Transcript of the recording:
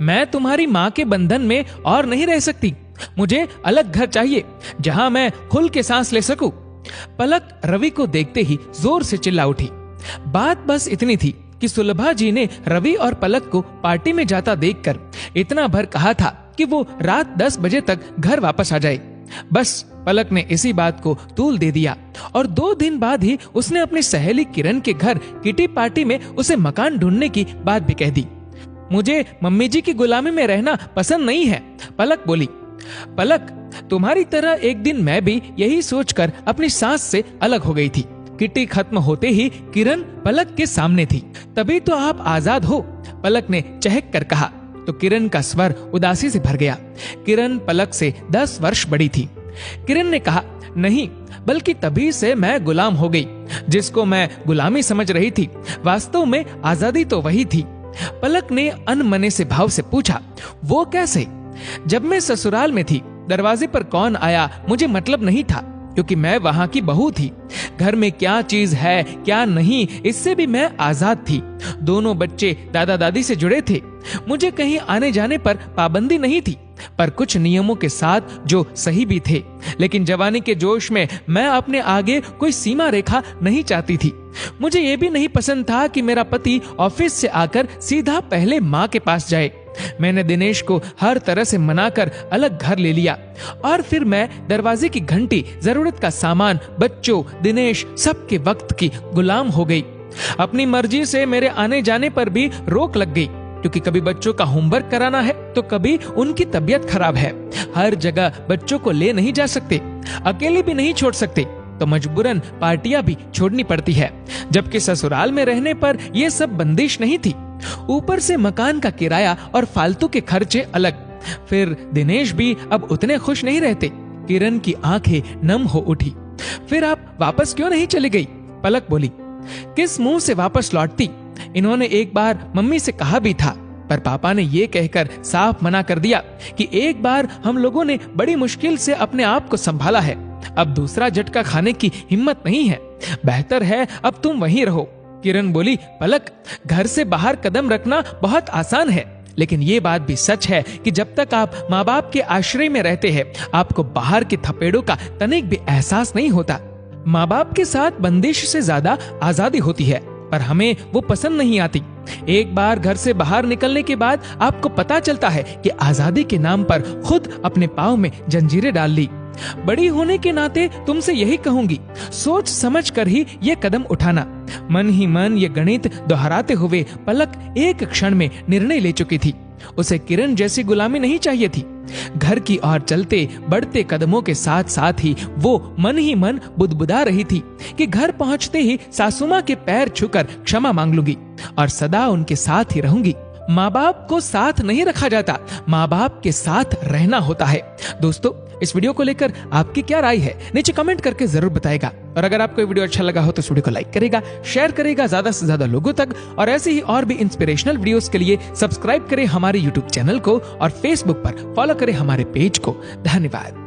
मैं तुम्हारी माँ के बंधन में और नहीं रह सकती। मुझे अलग घर चाहिए जहां मैं खुल के सांस ले सकूं। पलक रवि को देखते ही जोर से चिल्ला उठी। बात बस इतनी थी कि सुलभा जी ने रवि और पलक को पार्टी में जाता देखकर इतना भर कहा था कि वो रात 10 बजे तक घर वापस आ जाए। बस पलक ने इसी बात को तूल दे दिया और 2 दिन बाद ही उसने अपनी सहेली किरण के घर किटी पार्टी में उसे मकान ढूंढने की बात भी कह दी। मुझे मम्मी जी की गुलामी में रहना पसंद नहीं है, पलक बोली। पलक, तुम्हारी तरह एक दिन मैं भी यही सोचकर अपनी सास से अलग हो गई थी। किटी खत्म होते ही किरण पलक के सामने थी। तभी तो आप आजाद हो, पलक ने चहक कर कहा तो किरण का स्वर उदासी से भर गया। किरण पलक से 10 वर्ष बड़ी थी। किरण ने कहा, नहीं, बल्कि तभी से मैं गुलाम हो गई। जिसको मैं गुलामी समझ रही थी, वास्तव में आजादी तो वही थी। पलक ने अनमने से भाव से पूछा, वो कैसे? जब मैं ससुराल में थी, दरवाजे पर कौन आया मुझे मतलब नहीं था, क्योंकि मैं वहां की बहू थी। घर में क्या चीज है क्या नहीं, इससे भी मैं आजाद थी। दोनों बच्चे दादा दादी से जुड़े थे। मुझे कहीं आने जाने पर पाबंदी नहीं थी, पर कुछ नियमों के साथ जो सही भी थे। लेकिन जवानी के जोश में मैं अपने आगे कोई सीमा रेखा नहीं चाहती थी। मुझे ये भी नहीं पसंद था कि मेरा पति ऑफिस से आकर सीधा पहले माँ के पास जाए। मैंने दिनेश को हर तरह से मनाकर अलग घर ले लिया और फिर मैं दरवाजे की घंटी, जरूरत का सामान, बच्चों, दिनेश, सबके वक्त की गुलाम हो गई। अपनी मर्जी से मेरे आने जाने पर भी रोक लग गई, क्योंकि कभी बच्चों का होमवर्क कराना है तो कभी उनकी तबीयत खराब है। हर जगह बच्चों को ले नहीं जा सकते, अकेले भी नहीं छोड़ सकते, तो मजबूरन पार्टियां भी छोड़नी पड़ती है। जबकि ससुराल में रहने पर यह सब बंदिश नहीं थी। ऊपर से मकान का किराया और फालतू के खर्चे अलग। फिर दिनेश भी अब उतने खुश नहीं रहते। किरण की आंखें नम हो उठी। फिर आप वापस क्यों नहीं चली गई? पलक बोली। किस मुंह से वापस लौटती? इन्होंने एक बार मम्मी से कहा भी था, पर पापा ने ये कहकर साफ मना कर दिया कि एक बार हम लोगों ने बड़ी मुश्किल से अपने आप को संभाला है, अब दूसरा झटका खाने की हिम्मत नहीं है। बेहतर है अब तुम वहीं रहो। किरण बोली, पलक, घर से बाहर कदम रखना बहुत आसान है, लेकिन ये बात भी सच है कि जब तक आप माँ बाप के आश्रय में रहते हैं, आपको बाहर के थपेड़ों का तनिक भी एहसास नहीं होता। माँ बाप के साथ बंदिश से ज्यादा आजादी होती है, पर हमें वो पसंद नहीं आती। एक बार घर से बाहर निकलने के बाद आपको पता चलता है कि आजादी के नाम पर खुद अपने पांव में जंजीरें डाल ली। बड़ी होने के नाते तुमसे यही कहूंगी, सोच समझ कर ही ये कदम उठाना। मन ही मन ये गणित दोहराते हुए पलक एक क्षण में निर्णय ले चुकी थी। उसे किरण जैसी गुलामी नहीं चाहिए थी। घर की ओर चलते बढ़ते कदमों के साथ साथ ही वो मन ही मन बुदबुदा रही थी कि घर पहुंचते ही सासुमा के पैर छूकर क्षमा मांग लूंगी और सदा उनके साथ ही रहूंगी। माँ बाप को साथ नहीं रखा जाता, माँ बाप के साथ रहना होता है। दोस्तों, इस वीडियो को लेकर आपकी क्या राय है, नीचे कमेंट करके जरूर बताएगा। और अगर आपको ये वीडियो अच्छा लगा हो तो इस वीडियो को लाइक करेगा, शेयर करेगा ज्यादा से ज्यादा लोगों तक, और ऐसे ही और भी इंस्पिरेशनल वीडियोस के लिए सब्सक्राइब करें हमारे यूट्यूब चैनल को और फेसबुक पर फॉलो करें हमारे पेज को। धन्यवाद।